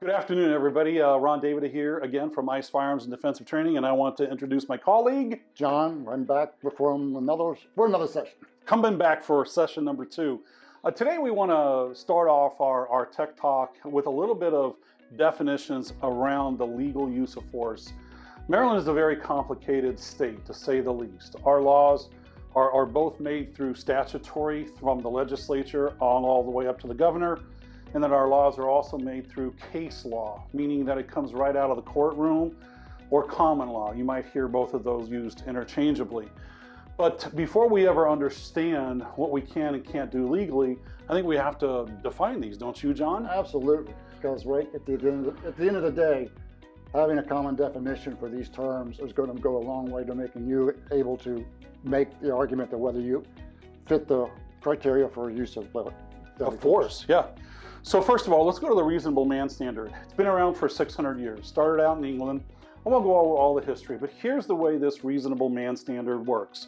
Good afternoon, everybody. Ron David here again from ICE Firearms and Defensive Training, and I want to introduce my colleague, John. I'm back for another session. Coming back for session number 2. Today we want to start off our tech talk with a little bit of definitions around the legal use of force. Maryland is a very complicated state, to say the least. Our laws are both made through statutory from the legislature on all the way up to the governor, and that our laws are also made through case law, meaning that it comes right out of the courtroom, or common law. You might hear both of those used interchangeably. But before we ever understand what we can and can't do legally, I think we have to define these, don't you, John? Absolutely, because right at the end of the day, having a common definition for these terms is going to go a long way to making you able to make the argument that whether you fit the criteria for use of force. Yeah. So first of all, let's go to the reasonable man standard. It's been around for 600 years. Started out in England. I won't go over all the history, but here's the way this reasonable man standard works: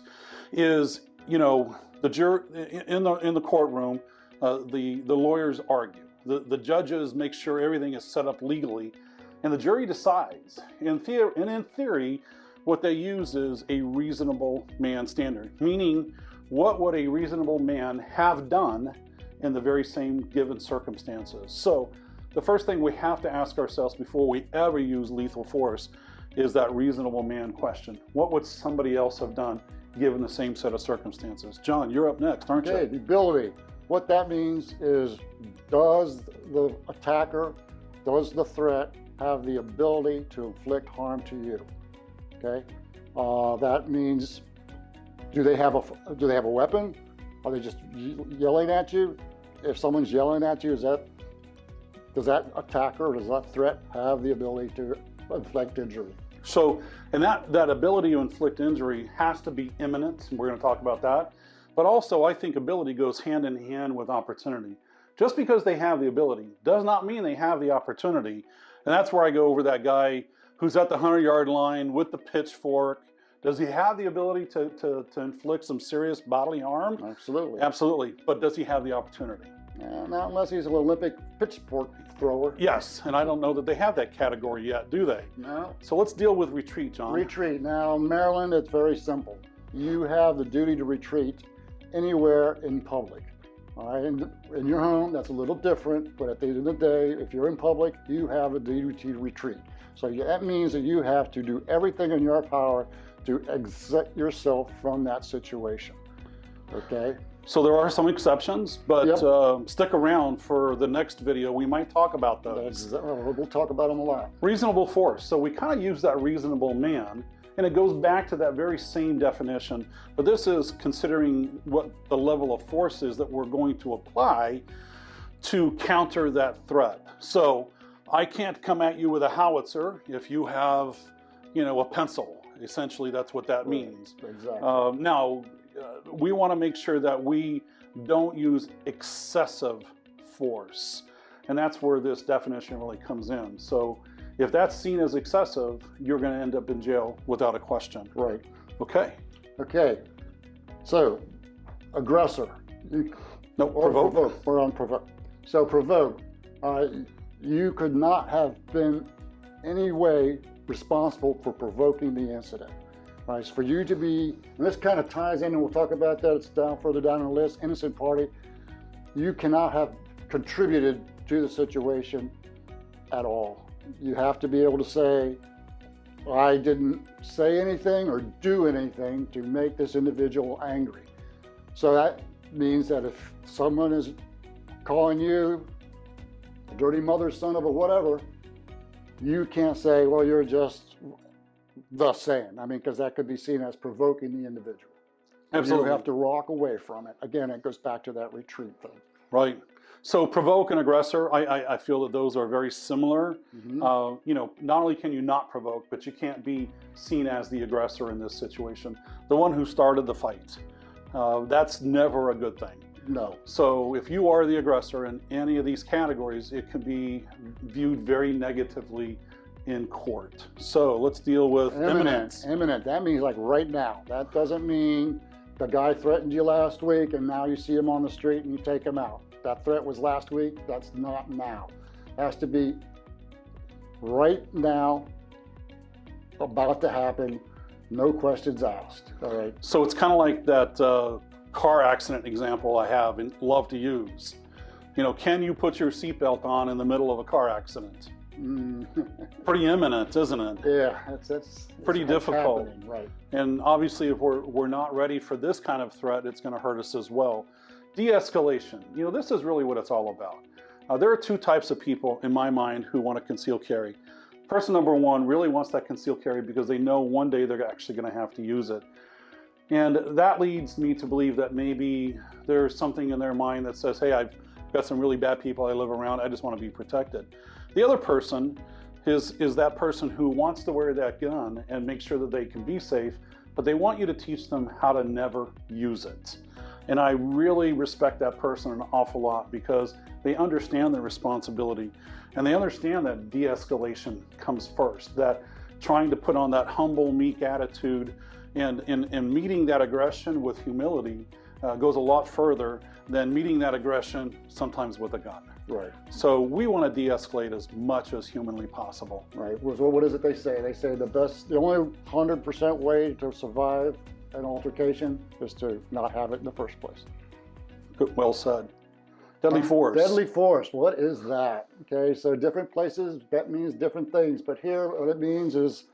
is the juror in the courtroom, the lawyers argue, the judges make sure everything is set up legally, and the jury decides. In theory, what they use is a reasonable man standard, meaning what would a reasonable man have done in the very same given circumstances. So the first thing we have to ask ourselves before we ever use lethal force is that reasonable man question. What would somebody else have done given the same set of circumstances? John, you're up next, aren't you? Okay, the ability. What that means is, does the attacker, does the threat have the ability to inflict harm to you? Okay, that means, do they have a weapon? Are they just yelling at you? If someone's yelling at you, does that attacker or does that threat have the ability to inflict injury? So, and that ability to inflict injury has to be imminent, and we're going to talk about that. But also, I think ability goes hand in hand with opportunity. Just because they have the ability does not mean they have the opportunity. And that's where I go over that guy who's at the 100-yard line with the pitchfork. Does he have the ability to inflict some serious bodily harm? Absolutely. Absolutely. But does he have the opportunity? Not unless he's an Olympic pitchfork thrower. Yes, and I don't know that they have that category yet, do they? No. So let's deal with retreat, John. Retreat. Now, in Maryland, it's very simple. You have the duty to retreat anywhere in public. All right, in your home, that's a little different, but at the end of the day, if you're in public, you have a duty to retreat. So that means that you have to do everything in your power to exit yourself from that situation. Okay? So there are some exceptions, but Yep. Stick around for the next video. We might talk about those. We'll talk about them a lot. Reasonable force. So we kind of use that reasonable man, and it goes back to that very same definition, but this is considering what the level of force is that we're going to apply to counter that threat. So I can't come at you with a howitzer if you have, a pencil. Essentially, that's what that means. Exactly. Now, we want to make sure that we don't use excessive force. And that's where this definition really comes in. So if that's seen as excessive, you're going to end up in jail without a question. Right. Okay. Okay. So, aggressor. No, provoke. We're on provoke. So, provoke. You could not have been any way responsible for provoking the incident. Right, so for you to be, and this kind of ties in, and we'll talk about that, it's further down the list, innocent party, you cannot have contributed to the situation at all. You have to be able to say, I didn't say anything or do anything to make this individual angry. So that means that if someone is calling you a dirty mother, son of a whatever, you can't say, well, you're just the saying. Because that could be seen as provoking the individual. Absolutely. You have to walk away from it. Again, it goes back to that retreat thing. Right. So provoke and aggressor, I feel that those are very similar. Mm-hmm. Not only can you not provoke, but you can't be seen as the aggressor in this situation. The one who started the fight. That's never a good thing. No. So if you are the aggressor in any of these categories, it can be viewed very negatively in court. So let's deal with imminence. Imminent. That means like right now. That doesn't mean the guy threatened you last week and now you see him on the street and you take him out. That threat was last week. That's not now. It has to be right now, about to happen, no questions asked. All right. So it's kind of like that car accident example I have and love to use. You know, can you put your seatbelt on in the middle of a car accident? Pretty imminent, isn't it? Yeah, that's pretty difficult. Happening, right. And obviously, if we're not ready for this kind of threat, it's going to hurt us as well. De-escalation. You know, this is really what it's all about. There are two types of people, in my mind, who want to conceal carry. Person number one really wants that concealed carry because they know one day they're actually going to have to use it. And that leads me to believe that maybe there's something in their mind that says, hey, I've got some really bad people I live around, I just want to be protected. The other person is that person who wants to wear that gun and make sure that they can be safe, but they want you to teach them how to never use it. And I really respect that person an awful lot because they understand their responsibility and they understand that de-escalation comes first, that trying to put on that humble, meek attitude and meeting that aggression with humility goes a lot further than meeting that aggression sometimes with a gun. Right. So we want to de-escalate as much as humanly possible. Right. So what is it they say? They say the only 100% way to survive an altercation is to not have it in the first place. Good, well said. Deadly force. Deadly force. What is that? Okay, so different places, that means different things. But here, what it means is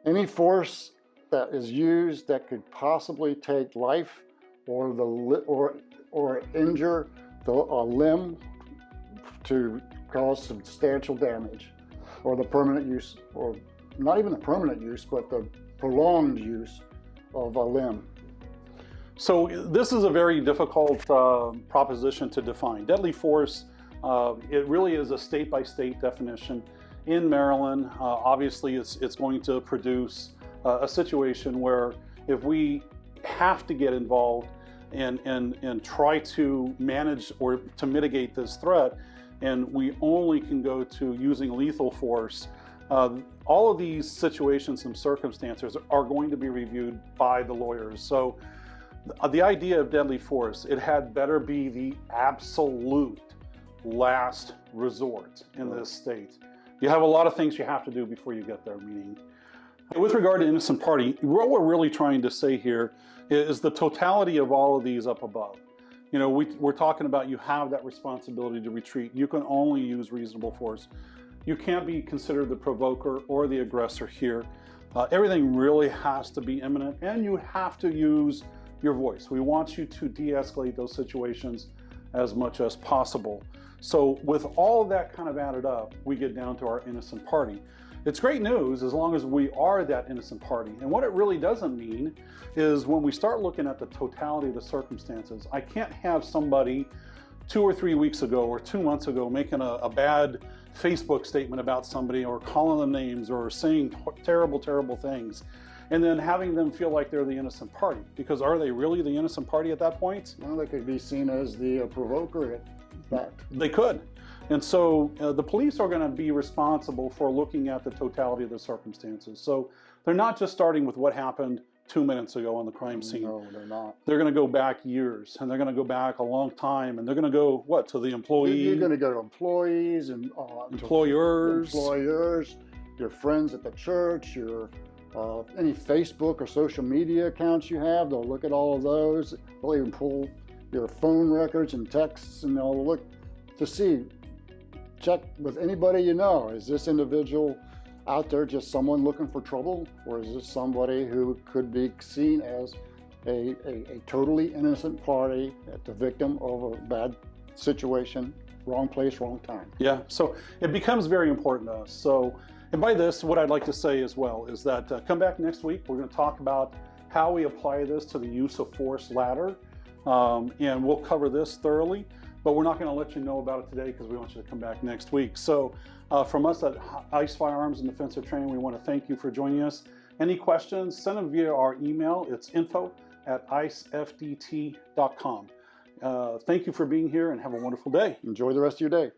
any force that is used that could possibly take life or injure a limb to cause substantial damage, or the permanent use, or not even the permanent use, but the prolonged use of a limb. So this is a very difficult proposition to define. Deadly force, it really is a state-by-state definition. In Maryland, obviously it's going to produce a situation where if we have to get involved and try to manage or to mitigate this threat, and we only can go to using lethal force, all of these situations and circumstances are going to be reviewed by the lawyers. So the idea of deadly force, it had better be the absolute last resort in this state. You have a lot of things you have to do before you get there, meaning. With regard to innocent party, what we're really trying to say here is the totality of all of these up above. You know, we're talking about you have that responsibility to retreat. You can only use reasonable force. You can't be considered the provoker or the aggressor here. Everything really has to be imminent, and you have to use your voice. We want you to de-escalate those situations as much as possible. So with all of that kind of added up, we get down to our innocent party. It's great news as long as we are that innocent party. And what it really doesn't mean is when we start looking at the totality of the circumstances, I can't have somebody 2 or 3 weeks ago or 2 months ago making a bad Facebook statement about somebody or calling them names or saying terrible, terrible things, and then having them feel like they're the innocent party. Because are they really the innocent party at that point? Well, they could be seen as the provoker in fact. They could. And so the police are going to be responsible for looking at the totality of the circumstances. So they're not just starting with what happened 2 minutes ago on the crime scene. No, they're not. They're going to go back years, and they're going to go back a long time, and they're going to go, what, to the employee? You're going to go to employees and employers, your friends at the church, your any Facebook or social media accounts you have. They'll look at all of those. They'll even pull your phone records and texts, and they'll look to see, check with anybody you know. Is this individual out there just someone looking for trouble, or is this somebody who could be seen as a totally innocent party, the victim of a bad situation, wrong place, wrong time? Yeah, so it becomes very important to us. So, and by this, what I'd like to say as well is that come back next week. We're going to talk about how we apply this to the use of force ladder, and we'll cover this thoroughly. But we're not going to let you know about it today because we want you to come back next week. So from us at ICE Firearms and Defensive Training, we want to thank you for joining us. Any questions, send them via our email. It's info@icefdt.com. Thank you for being here and have a wonderful day. Enjoy the rest of your day.